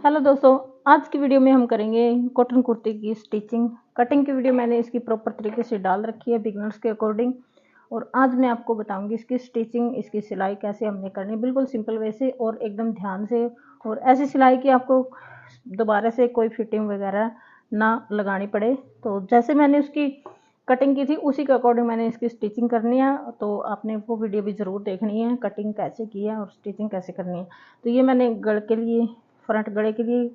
Hello दोस्तों, आज की वीडियो में हम करेंगे कॉटन कुर्ती की स्टिचिंग। कटिंग की वीडियो मैंने इसकी प्रॉपर तरीके से डाल रखी है बिगनर्स के अकॉर्डिंग। और आज मैं आपको बताऊंगी इसकी स्टिचिंग, इसकी सिलाई कैसे हमने करनी, बिल्कुल सिंपल वे से और एकदम ध्यान से। और ऐसी सिलाई कि आपको दोबारा से कोई फिटिंग वगैरह ना लगानी पड़े। तो जैसे मैंने उसकी कटिंग की थी उसी के अकॉर्डिंग मैंने इसकी स्टिचिंग करनी है। तो आपने वो वीडियो भी ज़रूर देखनी है, कटिंग कैसे की है और स्टिचिंग कैसे करनी है। तो ये मैंने गले के लिए, फ्रंट गले के लिए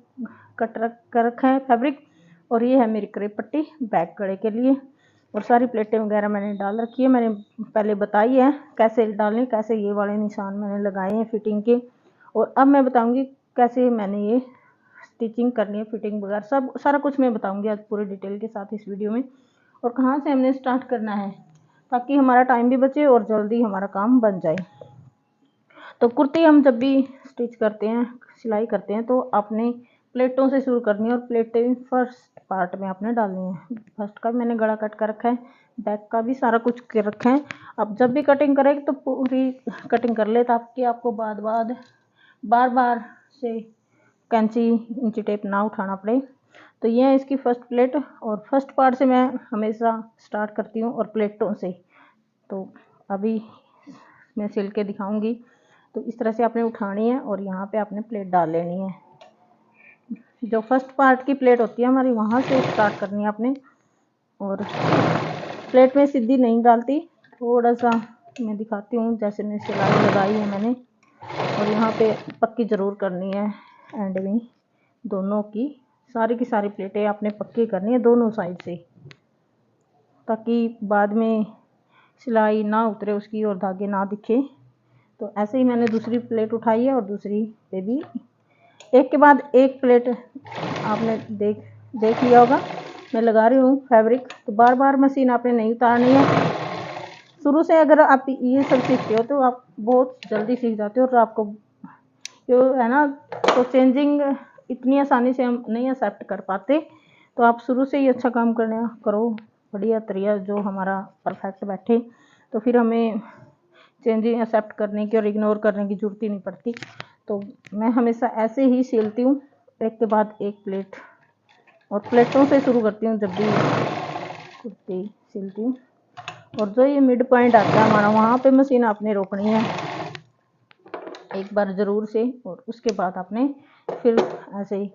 कर रखा है फैब्रिक। और ये है मेरी क्रेप पट्टी बैक गले के लिए। और सारी प्लेटें वगैरह मैंने डाल रखी है, मैंने पहले बताई है कैसे डालनी, कैसे ये वाले निशान मैंने लगाए हैं फिटिंग के। और अब मैं बताऊंगी कैसे मैंने ये स्टिचिंग करनी है, फिटिंग वगैरह सब सारा कुछ मैं बताऊंगी आज पूरे डिटेल के साथ इस वीडियो में। और कहाँ से हमने स्टार्ट करना है ताकि हमारा टाइम भी बचे और जल्दी हमारा काम बन जाए। तो कुर्ती हम जब भी स्टिच करते हैं, सिलाई करते हैं, तो आपने प्लेटों से शुरू करनी है। और प्लेटें फर्स्ट पार्ट में आपने डालनी है। फर्स्ट का मैंने गला कट कर रखा है, बैक का भी सारा कुछ कर रखा है। अब जब भी कटिंग करेंगे तो पूरी कटिंग कर ले ताकि आपको बार बार से कैंची इंची टेप ना उठाना पड़े। तो ये है इसकी फर्स्ट प्लेट। और फर्स्ट पार्ट से मैं हमेशा स्टार्ट करती हूँ और प्लेटों से। तो अभी मैं सिल के दिखाऊंगी। तो इस तरह से आपने उठानी है और यहाँ पे आपने प्लेट डाल लेनी है। जो फर्स्ट पार्ट की प्लेट होती है हमारी, वहाँ से स्टार्ट करनी है आपने। और प्लेट में सीधी नहीं डालती, थोड़ा सा मैं दिखाती हूँ जैसे मैं सिलाई लगाई है मैंने। और यहाँ पे पक्की ज़रूर करनी है एंड में, दोनों की सारी प्लेटें आपने पक्की करनी है दोनों साइड से, ताकि बाद में सिलाई ना उतरे उसकी और धागे ना दिखे। तो ऐसे ही मैंने दूसरी प्लेट उठाई है और दूसरी पे भी एक के बाद एक प्लेट आपने देख लिया होगा। मैं लगा रही हूँ फैब्रिक, तो बार बार मशीन आपने नहीं उतारनी है। शुरू से अगर आप ये सब सीखते हो तो आप बहुत जल्दी सीख जाते हो। और आपको जो है ना, तो चेंजिंग इतनी आसानी से हम नहीं एक्सेप्ट कर पाते। तो आप शुरू से ही अच्छा काम करो बढ़िया तरीका जो हमारा परफेक्ट बैठे, तो फिर हमें चेंजिंग एक्सेप्ट करने की और इग्नोर करने की ज़रूरत ही नहीं पड़ती। तो मैं हमेशा ऐसे ही सिलती हूँ, एक के बाद एक प्लेट। और प्लेटों से शुरू करती हूँ जब भी कुर्ती सिलती हूँ। और जो ये मिड पॉइंट आता है हमारा, वहाँ पे मशीन आपने रोकनी है एक बार ज़रूर से। और उसके बाद आपने फिर ऐसे ही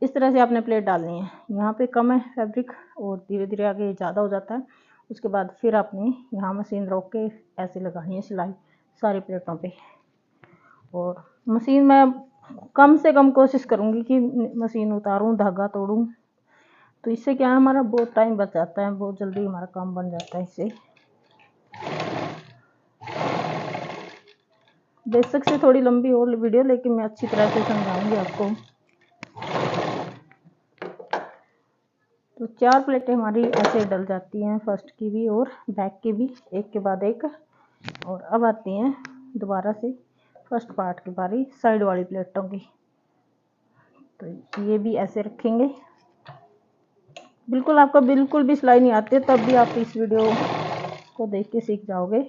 इस तरह से आपने प्लेट डालनी है। यहाँ पे कम है फैब्रिक और धीरे धीरे आगे ज़्यादा हो जाता है। उसके बाद फिर आपने यहाँ मशीन रोक के ऐसे लगानी है सिलाई सारी प्लेटों पे। और मशीन मैं कम से कम कोशिश करूँगी कि मशीन उतारूँ, धागा तोड़ूँ। तो इससे क्या है, हमारा बहुत टाइम बच जाता है, बहुत जल्दी हमारा काम बन जाता है इससे। बेशक से थोड़ी लंबी हो वीडियो, लेकिन मैं अच्छी तरह से समझाऊंगी आपको। तो 4 प्लेटें हमारी ऐसे डल जाती हैं, फर्स्ट की भी और बैक की भी, एक के बाद एक। और अब आती हैं दोबारा से फर्स्ट पार्ट की बारी साइड वाली प्लेटों की। तो ये भी ऐसे रखेंगे। बिल्कुल आपको बिल्कुल भी सिलाई नहीं आती तब भी आप इस वीडियो को देख के सीख जाओगे।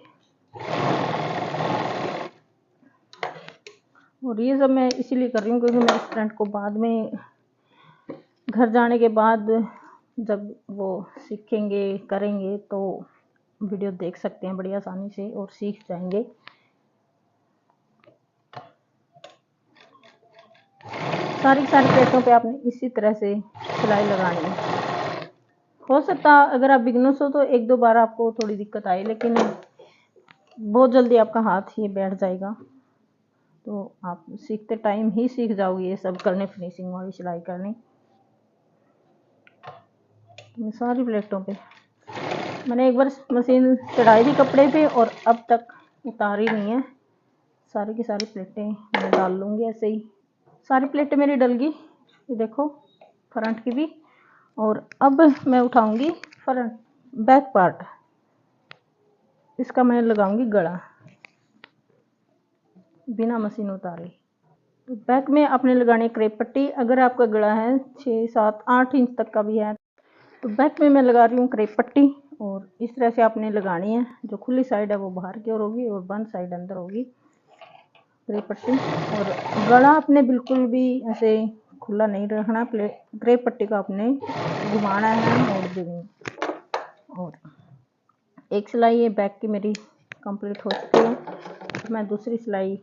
और ये सब मैं इसीलिए कर रही हूँ क्योंकि मेरे स्टूडेंट को बाद में घर जाने के बाद जब वो सीखेंगे करेंगे तो वीडियो देख सकते हैं बड़ी आसानी से और सीख जाएंगे। सारी प्लेटों पे आपने इसी तरह से सिलाई लगानी है। हो सकता अगर आप बिगनर्स हो तो एक दो बार आपको थोड़ी दिक्कत आए, लेकिन बहुत जल्दी आपका हाथ ये बैठ जाएगा। तो आप सीखते टाइम ही सीख जाओगे ये सब करने, फिनिशिंग वाली सिलाई करनी। तो सारी प्लेटों पे मैंने एक बार मशीन चढ़ाई थी कपड़े पे और अब तक उतारी नहीं है। सारी की सारी प्लेटें मैं डाल लूँगी ऐसे ही। सारी प्लेटें मेरी डल गई, ये देखो फ्रंट की भी। और अब मैं उठाऊंगी फ्रंट बैक पार्ट, इसका मैं लगाऊंगी गला बिना मशीन उतारे। तो बैक में आपने लगानी क्रेप पट्टी। अगर आपका गला है 6, 7, 8 इंच तक का भी है तो बैक में मैं लगा रही हूँ क्रेप पट्टी। और इस तरह से आपने लगानी है, जो खुली साइड है वो बाहर की ओर होगी और बंद साइड अंदर होगी क्रेप पट्टी। और गला आपने बिल्कुल भी ऐसे खुला नहीं रखना, क्रेप पट्टी को आपने घुमाना है, मोड़ देनी। और एक सिलाई ये बैक की मेरी कंप्लीट हो चुकी है। मैं दूसरी सिलाई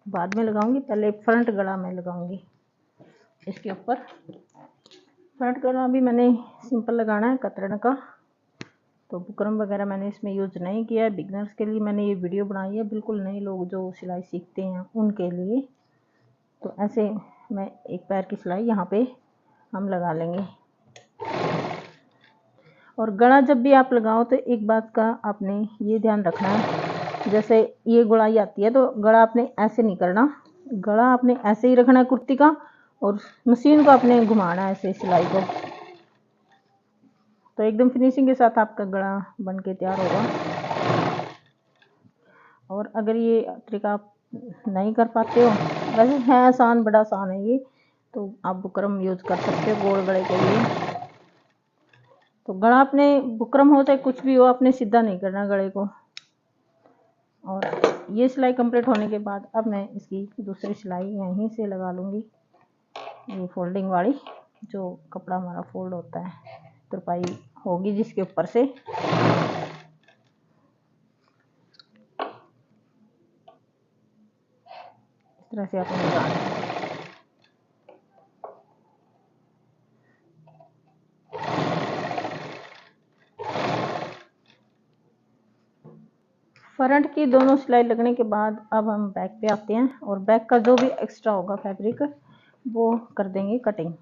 बाद में लगाऊंगी, पहले फ्रंट गला में लगाऊंगी इसके ऊपर। फ्रंट गला भी मैंने सिंपल लगाना है कतरन का, तो बुकरम वगैरह मैंने इसमें यूज़ नहीं किया है। बिगनर्स के लिए मैंने ये वीडियो बनाई है, बिल्कुल नए लोग जो सिलाई सीखते हैं उनके लिए। तो ऐसे मैं एक पैर की सिलाई यहाँ पे हम लगा लेंगे। और गला जब भी आप लगाओ तो एक बात का आपने ये ध्यान रखना है, जैसे ये गुड़ाई आती है तो गला आपने ऐसे नहीं करना, गला आपने ऐसे ही रखना है कुर्ती का, और मशीन को आपने घुमाना है ऐसे सिलाई को, तो एकदम फिनिशिंग के साथ आपका गला बन के तैयार होगा। और अगर ये तरीका आप नहीं कर पाते हो, वैसे है आसान, बड़ा आसान है ये, तो आप बुकरम यूज़ कर सकते हो गोल गले के लिए। तो गला अपने बुकरम हो चाहे कुछ भी हो, आपने सीधा नहीं करना गले को। और ये सिलाई कंप्लीट होने के बाद अब मैं इसकी दूसरी सिलाई यहीं से लगा लूँगी, ये फोल्डिंग वाली, जो कपड़ा हमारा फोल्ड होता है, तुरपाई होगी जिसके ऊपर से। इस तरह से आपने लगाना है। फ्रंट की दोनों सिलाई लगने के बाद अब हम बैक पे आते हैं, और बैक का जो भी एक्स्ट्रा होगा फैब्रिक वो कर देंगे कटिंग।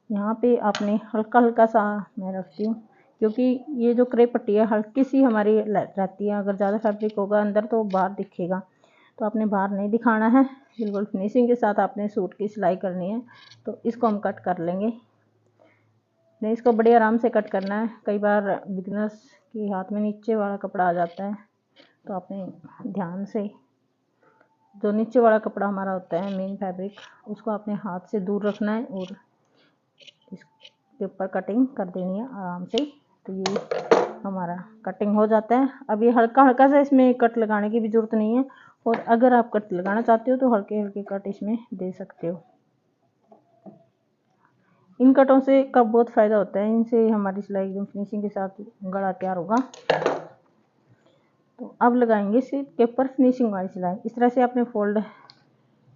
यहाँ पे आपने हल्का हल्का सा मैं रखती हूँ, क्योंकि ये जो क्रेप पट्टी है हल्की सी हमारी रहती है, अगर ज़्यादा फैब्रिक होगा अंदर तो बाहर दिखेगा, तो आपने बाहर नहीं दिखाना है, बिल्कुल फिनिशिंग के साथ आपने सूट की सिलाई करनी है। तो इसको हम कट कर लेंगे, नहीं इसको बड़े आराम से कट करना है। कई बार बिगनर्स के हाथ में नीचे वाला कपड़ा आ जाता है, तो आपने ध्यान से जो नीचे वाला कपड़ा हमारा होता है मेन फैब्रिक, उसको आपने हाथ से दूर रखना है और इसके ऊपर कटिंग कर देनी है आराम से। तो ये हमारा कटिंग हो जाता है। अब ये हल्का हल्का सा, इसमें कट लगाने की भी ज़रूरत नहीं है, और अगर आप कट लगाना चाहते हो तो हल्के हल्के कट इसमें दे सकते हो। इन कटों से का बहुत फ़ायदा होता है, इनसे हमारी सिलाई एकदम फिनिशिंग के साथ गला तैयार होगा। तो अब लगाएंगे इसके ऊपर फिनिशिंग वाली सिलाई। इस तरह से आपने फोल्ड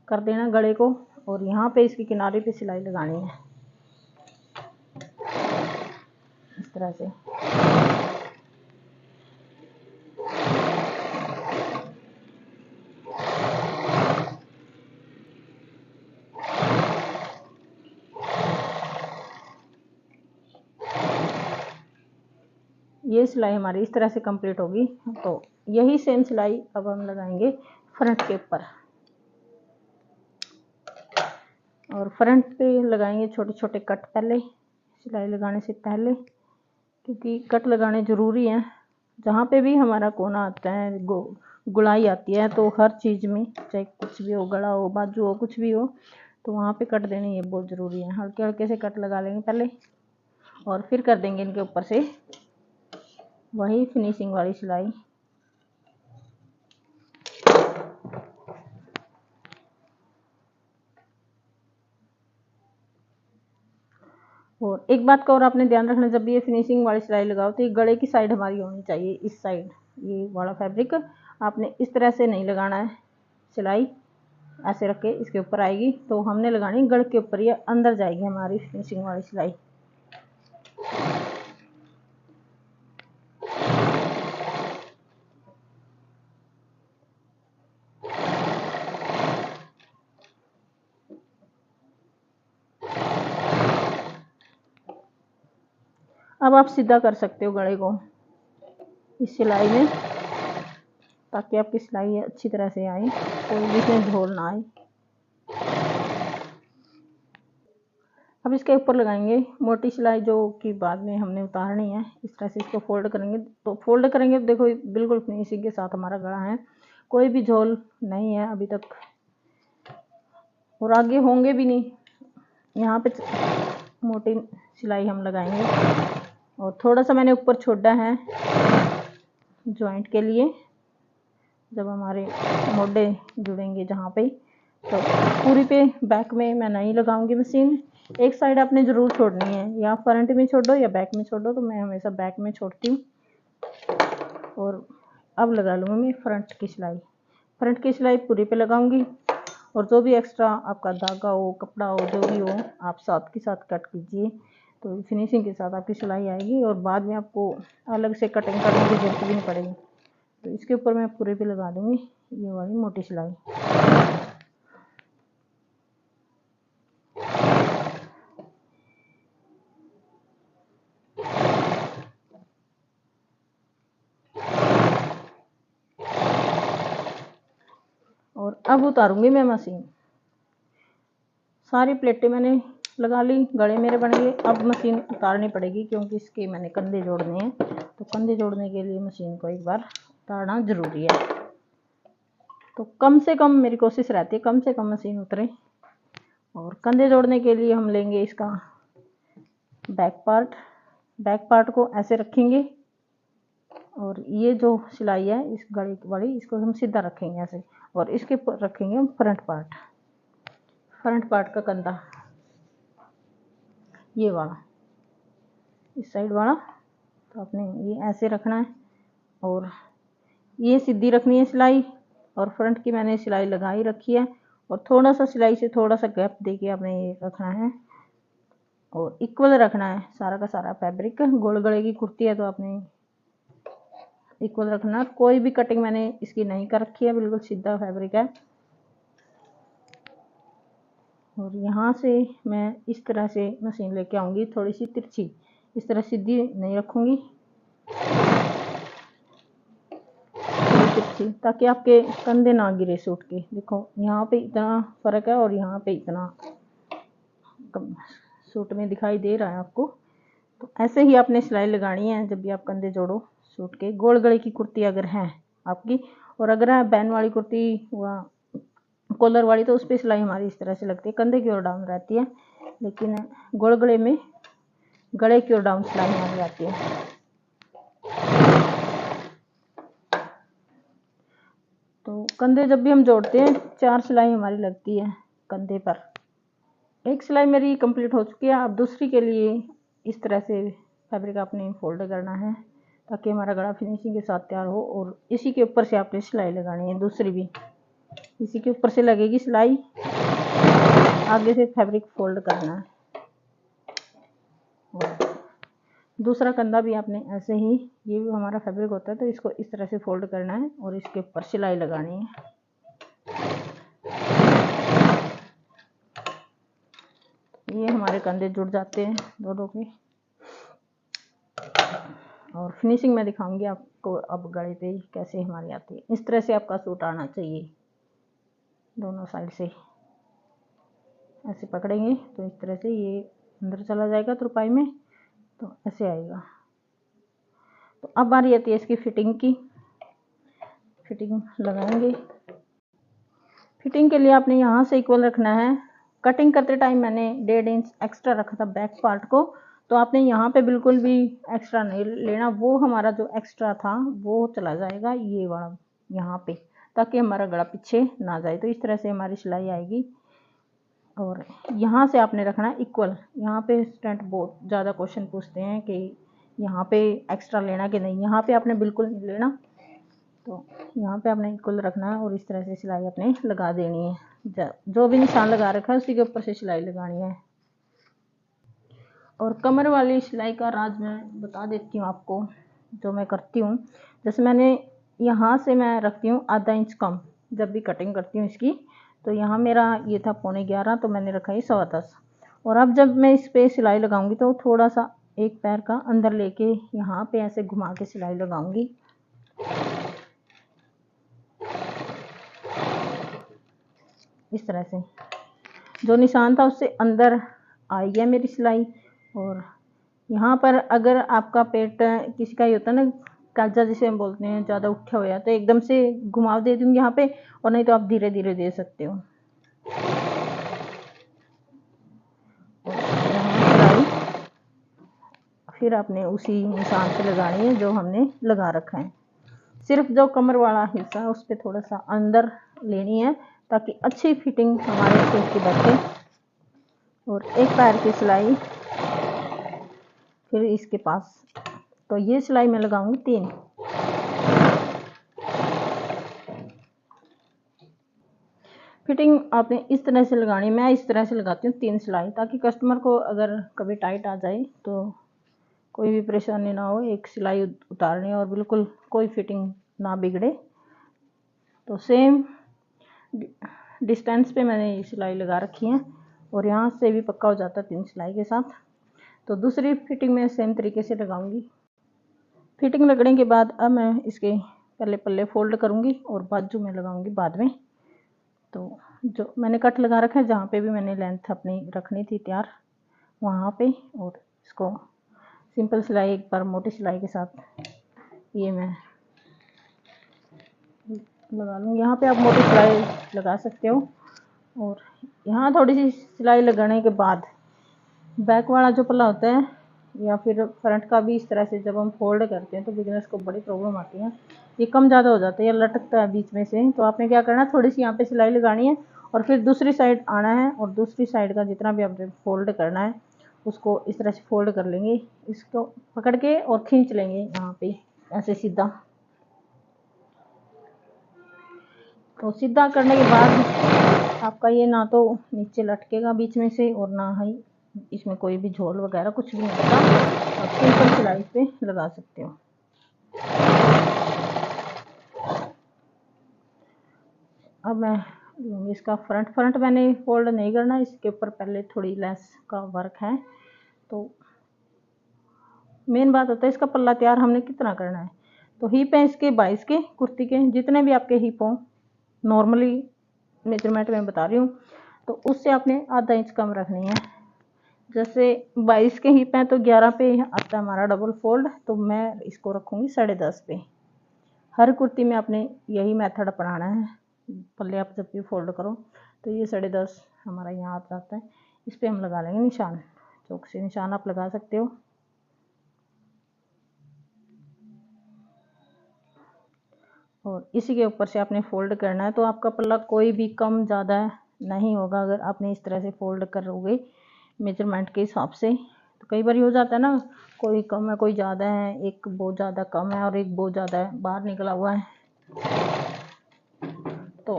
कर देना गले को, और यहाँ पे इसके किनारे पे सिलाई लगानी है इस तरह से। ये सिलाई हमारी इस तरह से कंप्लीट होगी। तो यही सेम सिलाई अब हम लगाएंगे फ्रंट के ऊपर, और फ्रंट पे लगाएंगे छोटे छोटे कट पहले सिलाई लगाने से पहले, क्योंकि कट लगाने ज़रूरी हैं। जहाँ पे भी हमारा कोना आता है, गुड़ाई आती है, तो हर चीज़ में चाहे कुछ भी हो, गला हो, बाजू हो, कुछ भी हो, तो वहाँ पे कट देने ये बहुत ज़रूरी है। हल्के हल्के से कट लगा लेंगे पहले, और फिर कर देंगे इनके ऊपर से वही फिनिशिंग वाली सिलाई। और एक बात का और आपने ध्यान रखना, जब भी ये फिनिशिंग वाली सिलाई लगाओ तो ये गले की साइड हमारी होनी चाहिए, इस साइड ये वाला फैब्रिक आपने इस तरह से नहीं लगाना है। सिलाई ऐसे रख के इसके ऊपर आएगी, तो हमने लगानी गले के ऊपर, ये अंदर जाएगी हमारी फिनिशिंग वाली सिलाई। अब आप सीधा कर सकते हो गले को इस सिलाई में, ताकि आपकी सिलाई अच्छी तरह से आए, कोई भी इसमें झोल ना आए। अब इसके ऊपर लगाएंगे मोटी सिलाई, जो कि बाद में हमने उतारनी है। इस तरह से इसको फोल्ड करेंगे, तो फोल्ड करेंगे तो देखो बिल्कुल फिनिशिंग के साथ हमारा गला है, कोई भी झोल नहीं है अभी तक, और आगे होंगे भी नहीं। यहाँ पे मोटी सिलाई हम लगाएंगे, और थोड़ा सा मैंने ऊपर छोड़ा है जॉइंट के लिए, जब हमारे मोढे जुड़ेंगे जहाँ पे, तो पूरी पे बैक में मैं नहीं लगाऊंगी मशीन। एक साइड आपने ज़रूर छोड़नी है, या फ्रंट में छोड़ दो या बैक में छोड़ दो, तो मैं हमेशा बैक में छोड़ती हूँ। और अब लगा लूँगी मैं फ्रंट की सिलाई। फ्रंट की सिलाई पूरी पे लगाऊंगी, और जो भी एक्स्ट्रा आपका धागा हो, कपड़ा हो, जो भी हो, आप साथ के साथ कट कीजिए, तो फिनिशिंग के साथ आपकी सिलाई आएगी और बाद में आपको अलग से कटिंग करने की जरूरत भी नहीं पड़ेगी। तो इसके ऊपर मैं पूरे पे लगा दूंगी ये वाली मोटी सिलाई। और अब उतारूंगी मैं मशीन। सारी प्लेटें मैंने लगा ली, गले मेरे बन गए। अब मशीन उतारनी पड़ेगी क्योंकि इसके मैंने कंधे जोड़ने हैं, तो कंधे जोड़ने के लिए मशीन को एक बार उतारना ज़रूरी है। तो कम से कम मेरी कोशिश रहती है कम से कम मशीन उतरे। और कंधे जोड़ने के लिए हम लेंगे इसका बैक पार्ट। बैक पार्ट को ऐसे रखेंगे, और ये जो सिलाई है इस गले वाली, इसको हम सीधा रखेंगे ऐसे, और इसके ऊपर रखेंगे हम फ्रंट पार्ट। फ्रंट पार्ट का कंधा ये वाला, इस साइड वाला, तो आपने ये ऐसे रखना है, और ये सीधी रखनी है सिलाई। और फ्रंट की मैंने सिलाई लगा ही रखी है, और थोड़ा सा सिलाई से थोड़ा सा गैप देके आपने ये रखना है, और इक्वल रखना है सारा का सारा फैब्रिक। गोल गले की कुर्ती है तो आपने इक्वल रखना। कोई भी कटिंग मैंने इसकी नहीं कर रखी है, बिल्कुल सीधा फैब्रिक है। और यहाँ से मैं इस तरह से मशीन लेके आऊँगी, थोड़ी सी तिरछी, इस तरह सीधी नहीं रखूँगी, तिरछी, ताकि आपके कंधे ना गिरे सूट के। देखो यहाँ पे इतना फ़र्क है और यहाँ पे इतना सूट में दिखाई दे रहा है आपको। तो ऐसे ही आपने सिलाई लगानी है जब भी आप कंधे जोड़ो सूट के। गोल गले की कुर्ती अगर है आपकी, और अगर है बैन वाली कुर्ती व कॉलर वाली, तो उस पर सिलाई हमारी इस तरह से लगती है, कंधे की ओर डाउन रहती है, लेकिन गोल गले में गले की ओर डाउन सिलाई हमारी आती है। तो कंधे जब भी हम जोड़ते हैं 4 सिलाई हमारी लगती है कंधे पर। एक सिलाई मेरी कंप्लीट हो चुकी है। अब दूसरी के लिए इस तरह से फैब्रिक आपने फोल्ड करना है ताकि हमारा गला फिनिशिंग के साथ तैयार हो। और इसी के ऊपर से आपने सिलाई लगानी है, दूसरी भी इसी के ऊपर से लगेगी सिलाई। आगे से फैब्रिक फोल्ड करना है, और दूसरा कंधा भी आपने ऐसे ही, ये भी हमारा फैब्रिक होता है तो इसको इस तरह से फोल्ड करना है और इसके ऊपर सिलाई लगानी है। ये हमारे कंधे जुड़ जाते हैं दोनों के। और फिनिशिंग मैं दिखाऊंगी आपको अब गले पे कैसे हमारी आती है। इस तरह से आपका सूट आना चाहिए, दोनों साइड से ऐसे पकड़ेंगे तो इस तरह से ये अंदर चला जाएगा तुरपाई में, तो ऐसे आएगा। तो अब बारी आती है इसकी फिटिंग की। फिटिंग लगाएंगे। फिटिंग के लिए आपने यहाँ से इक्वल रखना है। कटिंग करते टाइम मैंने 1.5 इंच एक्स्ट्रा रखा था बैक पार्ट को, तो आपने यहाँ पे बिल्कुल भी एक्स्ट्रा नहीं लेना। वो हमारा जो एक्स्ट्रा था वो चला जाएगा ये वाला यहाँ पे, ताकि हमारा गला पीछे ना जाए। तो इस तरह से हमारी सिलाई आएगी। और यहाँ से आपने रखना है इक्वल। यहाँ पे स्टूडेंट बहुत ज़्यादा क्वेश्चन पूछते हैं कि यहाँ पे एक्स्ट्रा लेना कि नहीं। यहाँ पे आपने बिल्कुल नहीं लेना, तो यहाँ पे आपने इक्वल रखना है और इस तरह से सिलाई अपने लगा देनी है। जो भी निशान लगा रखा है उसी के ऊपर से सिलाई लगानी है। और कमर वाली सिलाई का राज मैं बता देती हूँ आपको, जो मैं करती हूँ। जैसे मैंने यहाँ से मैं रखती हूँ आधा इंच कम जब भी कटिंग करती हूँ इसकी। तो यहाँ मेरा ये था 11.25, तो मैंने रखा है 10.25। और अब जब मैं इस पर सिलाई लगाऊंगी तो थोड़ा सा एक पैर का अंदर लेके यहाँ पे ऐसे घुमा के सिलाई लगाऊंगी। इस तरह से जो निशान था उससे अंदर आई है मेरी सिलाई। और यहाँ पर अगर आपका पेट किसी का ही होता है ना, काजा जिसे हम बोलते हैं, ज़्यादा उठा हुआ है, तो एकदम से घुमाव दे दूँगी यहाँ पे, और नहीं तो आप धीरे धीरे दे सकते हो। सिलाई फिर आपने उसी निशान से लगानी है जो हमने लगा रखा है। सिर्फ जो कमर वाला हिस्सा है उस पर थोड़ा सा अंदर लेनी है, ताकि अच्छी फिटिंग हमारे सूट की बैठे। और एक पैर की सिलाई फिर इसके पास, तो ये सिलाई मैं लगाऊंगी 3। फिटिंग आपने इस तरह से लगानी, मैं इस तरह से लगाती हूँ 3 सिलाई, ताकि कस्टमर को अगर कभी टाइट आ जाए तो कोई भी परेशानी ना हो, एक सिलाई उतारनी और बिल्कुल कोई फिटिंग ना बिगड़े। तो सेम डिस्टेंस पे मैंने ये सिलाई लगा रखी है और यहाँ से भी पक्का हो जाता है 3 सिलाई के साथ। तो दूसरी फिटिंग में सेम तरीके से लगाऊंगी। फिटिंग लगने के बाद अब मैं इसके पहले पल्ले फोल्ड करूंगी और बाजू में लगाऊंगी बाद में। तो जो मैंने कट लगा रखा है, जहाँ पे भी मैंने लेंथ अपनी रखनी थी तैयार वहाँ पे, और इसको सिंपल सिलाई एक बार मोटी सिलाई के साथ ये मैं लगा लूँगी। यहाँ पे आप मोटी सिलाई लगा सकते हो। और यहाँ थोड़ी सी सिलाई लगाने के बाद बैक वाला जो पल्ला होता है या फिर फ्रंट का भी इस तरह से जब हम फोल्ड करते हैं तो बिगिनर्स को बड़ी प्रॉब्लम आती है, ये कम ज़्यादा हो जाता है या लटकता है बीच में से। तो आपने क्या करना है, थोड़ी सी यहाँ पे सिलाई लगानी है और फिर दूसरी साइड आना है और दूसरी साइड का जितना भी आपने फोल्ड करना है उसको इस तरह से फोल्ड कर लेंगे, इसको पकड़ के और खींच लेंगे यहाँ पे ऐसे सीधा। तो सीधा करने के बाद आपका ये ना तो नीचे लटकेगा बीच में से और ना ही इसमें कोई भी झोल वगैरह कुछ भी नहीं होगा। आप सिंपल सिलाई पे लगा सकते हो। अब मैं लूँगी इसका फ्रंट मैंने फोल्ड नहीं करना, इसके ऊपर पहले थोड़ी लेस का वर्क है। तो मेन बात होता है इसका पल्ला तैयार हमने कितना करना है। तो हिप है इसके 22 के, कुर्ती के जितने भी आपके हिप हों, नॉर्मली मेजरमेंट में बता रही हूँ, तो उससे आपने आधा इंच कम रखनी है। जैसे 22 के हिप हैं तो 11 पे आता है हमारा डबल फोल्ड, तो मैं इसको रखूँगी 10.5 पे। हर कुर्ती में आपने यही मेथड अपनाना है। पल्ले आप जब भी फोल्ड करो तो ये 10.5 हमारा यहाँ आ जाता है। इस पर हम लगा लेंगे निशान, चौक से निशान आप लगा सकते हो। और इसी के ऊपर से आपने फोल्ड करना है, तो आपका पल्ला कोई भी कम ज़्यादा नहीं होगा अगर आपने इस तरह से फोल्ड करोगे मेजरमेंट के हिसाब से। तो कई बार हो जाता है ना, कोई कम है कोई ज़्यादा है, एक बहुत ज़्यादा कम है और एक बहुत ज़्यादा है बाहर निकला हुआ है। तो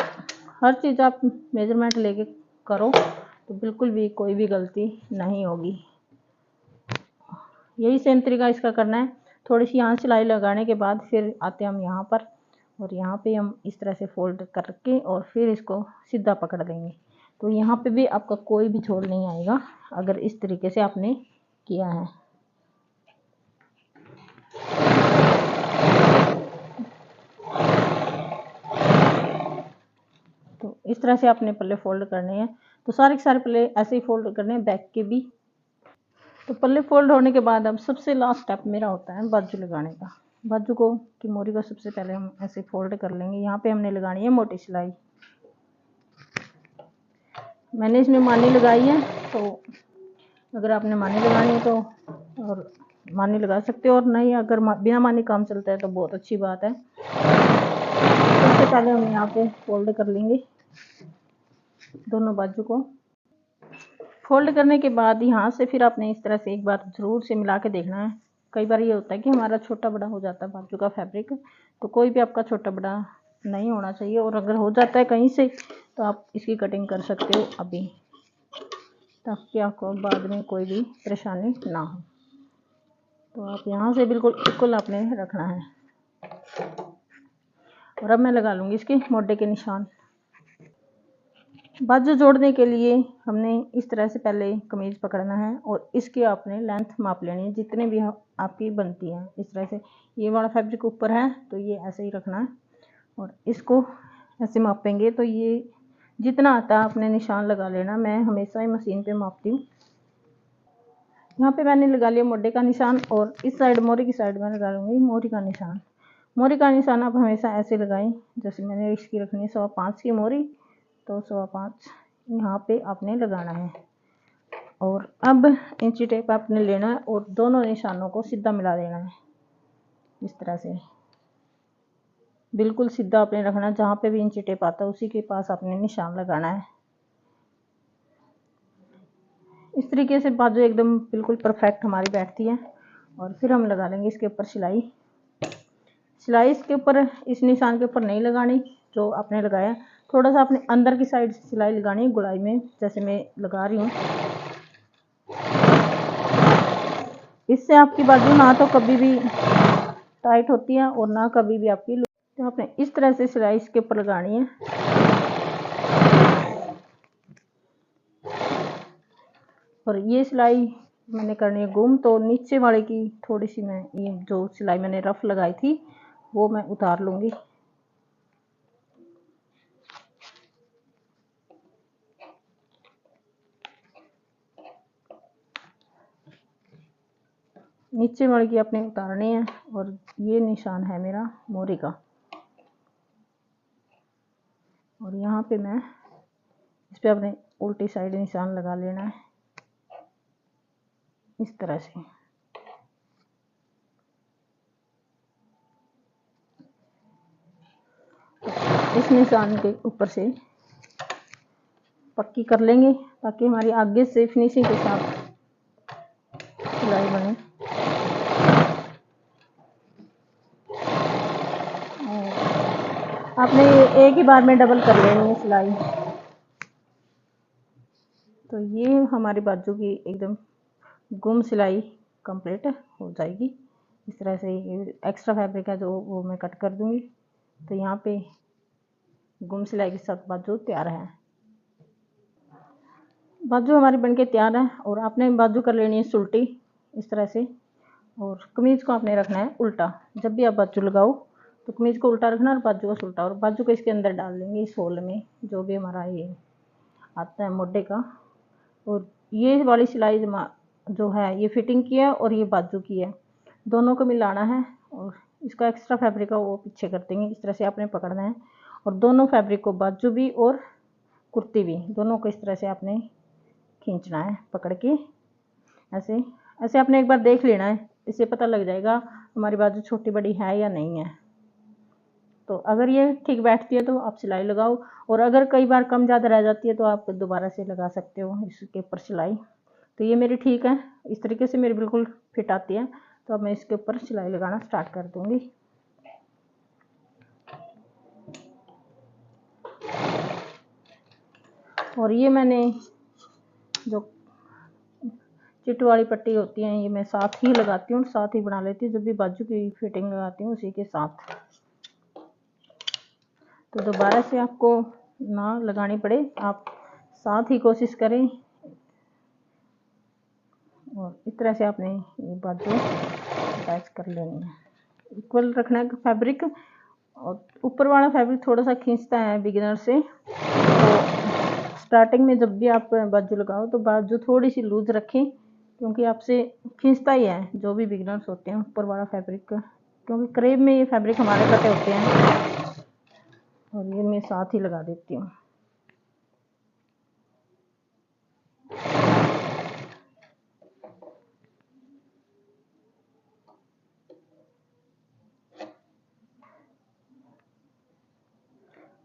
हर चीज़ आप मेजरमेंट लेके करो तो बिल्कुल भी कोई भी गलती नहीं होगी। यही सेम तरीका इसका करना है। थोड़ी सी यहाँ सिलाई लगाने के बाद फिर आते हम यहाँ पर, और यहाँ पे हम इस तरह से फोल्ड करके और फिर इसको सीधा पकड़ देंगे। तो यहाँ पे भी आपका कोई भी झोल नहीं आएगा अगर इस तरीके से आपने किया है। तो इस तरह से आपने पल्ले फोल्ड करने हैं। तो सारे के सारे पल्ले ऐसे ही फोल्ड करने हैं, बैक के भी। तो पल्ले फोल्ड होने के बाद अब सबसे लास्ट स्टेप मेरा होता है बाजू लगाने का। बाजू को की मोरी को सबसे पहले हम ऐसे फोल्ड कर लेंगे। यहाँ पे हमने लगानी है मोटी सिलाई। मैंने इसमें मानी लगाई है, तो अगर आपने मानी लगानी है तो और मानी लगा सकते हो, और नहीं अगर बिना मानी काम चलता है तो बहुत अच्छी बात है। सबसे पहले हम यहाँ पे फोल्ड कर लेंगे दोनों बाजू को। फोल्ड करने के बाद यहाँ से फिर आपने इस तरह से एक बार ज़रूर से मिला के देखना है। कई बार ये होता है कि हमारा छोटा बड़ा हो जाता है बाजू का फैब्रिक, तो कोई भी आपका छोटा बड़ा नहीं होना चाहिए। और अगर हो जाता है कहीं से तो आप इसकी कटिंग कर सकते हो अभी, ताकि आपको बाद में कोई भी परेशानी ना हो। तो आप यहाँ से बिल्कुल इक्वल आपने रखना है। और अब मैं लगा लूँगी इसके मोटे के निशान। बाजू जोड़ने के लिए हमने इस तरह से पहले कमीज पकड़ना है और इसकी आपने लेंथ माप लेनी है जितने भी आपकी बनती है। इस तरह से ये वाला फैब्रिक ऊपर है तो ये ऐसे ही रखना है और इसको ऐसे मापेंगे तो ये जितना आता है आपने निशान लगा लेना। मैं हमेशा ही मशीन पे मापती हूँ। यहाँ पे मैंने लगा लिया मोटे का निशान और इस साइड मोरी की साइड में लगा लूँगी मोरी का निशान। मोरी का निशान आप हमेशा ऐसे लगाएं, जैसे मैंने इसकी रखनी है 5.25 की मोरी, तो 5.25 यहाँ पे आपने लगाना है। और अब इंची टेप आपने लेना है और दोनों निशानों को सीधा मिला देना है इस तरह से। बिल्कुल सीधा आपने रखना है, जहाँ पे भी इंची टेप आता है उसी के पास आपने निशान लगाना है। इस तरीके से बाजू एकदम बिल्कुल परफेक्ट हमारी बैठती है। और फिर हम लगा लेंगे इसके ऊपर सिलाई। सिलाई इसके ऊपर, इस निशान के ऊपर नहीं लगानी जो आपने लगाया, थोड़ा सा अपने अंदर की साइड से सिलाई लगानी है गुलाई में, जैसे मैं लगा रही हूँ। इससे आपकी बाजू ना तो कभी भी टाइट होती है और ना कभी भी आपकी, तो आपने इस तरह से सिलाई इसके ऊपर लगानी है। और ये सिलाई मैंने करनी है गुम, तो नीचे वाले की थोड़ी सी मैं ये जो सिलाई मैंने रफ लगाई थी वो मैं उतार लूँगी। नीचे वाले की आपने उतारनी है। और ये निशान है मेरा मोरी का, और यहाँ पे मैं इस पे अपने उल्टी साइड निशान लगा लेना है इस तरह से। इस निशान के ऊपर से पक्की कर लेंगे ताकि हमारी आगे से फिनिशिंग के साथ सिलाई बने। आपने एक ही बार में डबल कर लेनी है सिलाई। तो ये हमारी बाजू की एकदम गुम सिलाई कंप्लीट हो जाएगी। इस तरह से एक्स्ट्रा फैब्रिक है जो वो मैं कट कर दूंगी। तो यहाँ पे गुम सिलाई के साथ बाजू तैयार है। बाजू हमारी बनके तैयार है। और आपने बाजू कर लेनी है सुलटी इस तरह से। और कमीज को आपने रखना है उल्टा। जब भी आप बाजू लगाओ तो कमीज को उल्टा रखना और बाजू को उल्टा, और बाजू को इसके अंदर डाल देंगे इस होल में जो भी हमारा ये आता है मोढे का। और ये वाली सिलाई जो है ये फिटिंग की है और ये बाजू की है, दोनों को मिलाना है। और इसका एक्स्ट्रा फैब्रिक है वो पीछे कर देंगे। इस तरह से आपने पकड़ना है और दोनों फैब्रिक को, बाजू भी और कुर्ती भी, दोनों को इस तरह से आपने खींचना है पकड़ के। ऐसे ऐसे आपने एक बार देख लेना है, इससे पता लग जाएगा हमारी बाजू छोटी बड़ी है या नहीं है। तो अगर ये ठीक बैठती है तो आप सिलाई लगाओ, और अगर कई बार कम ज़्यादा रह जाती है तो आप दोबारा से लगा सकते हो इसके ऊपर सिलाई। तो ये मेरी ठीक है, इस तरीके से मेरी बिल्कुल फिट आती है। तो अब मैं इसके ऊपर सिलाई लगाना स्टार्ट कर दूंगी। और ये मैंने जो चिट वाली पट्टी होती है ये मैं साथ ही लगाती हूँ, साथ ही बना लेती हूँ जब भी बाजू की फिटिंग लगाती हूँ उसी के साथ। तो दोबारा से आपको ना लगानी पड़े, आप साथ ही कोशिश करें। और इस तरह से आपने ये बाजू अटैच कर लेनी है, इक्वल रखना है फैब्रिक। और ऊपर वाला फैब्रिक थोड़ा सा खींचता है बिगिनर से, तो स्टार्टिंग में जब भी आप बाजू लगाओ तो बाजू थोड़ी सी लूज रखें, क्योंकि आपसे खींचता ही है जो भी बिगिनर्स होते हैं ऊपर वाला फैब्रिक, क्योंकि क्रेप में ये फैब्रिक हमारे कटे होते हैं। और ये मैं साथ ही लगा देती हूँ।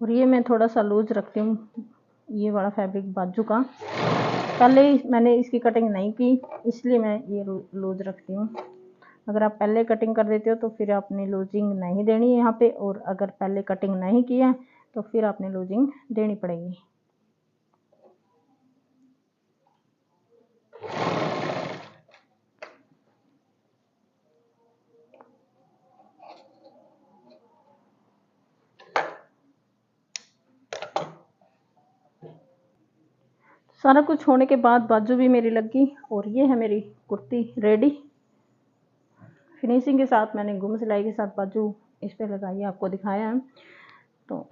और ये मैं थोड़ा सा लूज रखती हूँ ये वाला फैब्रिक बाजू का। पहले मैंने इसकी कटिंग नहीं की इसलिए मैं ये लूज रखती हूँ। अगर आप पहले कटिंग कर देते हो तो फिर आपने लूजिंग नहीं देनी है यहाँ पे, और अगर पहले कटिंग नहीं की है तो फिर आपने लूजिंग देनी पड़ेगी। सारा कुछ होने के बाद बाजू भी मेरी लग गई, और ये है मेरी कुर्ती रेडी। फिनिशिंग के साथ मैंने गुम सिलाई के साथ बाजू इस पर लगाई है, आपको दिखाया है। तो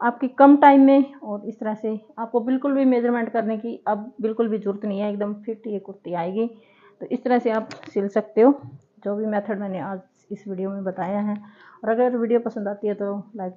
आपकी कम टाइम में, और इस तरह से आपको बिल्कुल भी मेजरमेंट करने की अब बिल्कुल भी ज़रूरत नहीं है, एकदम फिट ये कुर्ती आएगी। तो इस तरह से आप सिल सकते हो जो भी मेथड मैंने आज इस वीडियो में बताया है। और अगर वीडियो पसंद आती है तो लाइक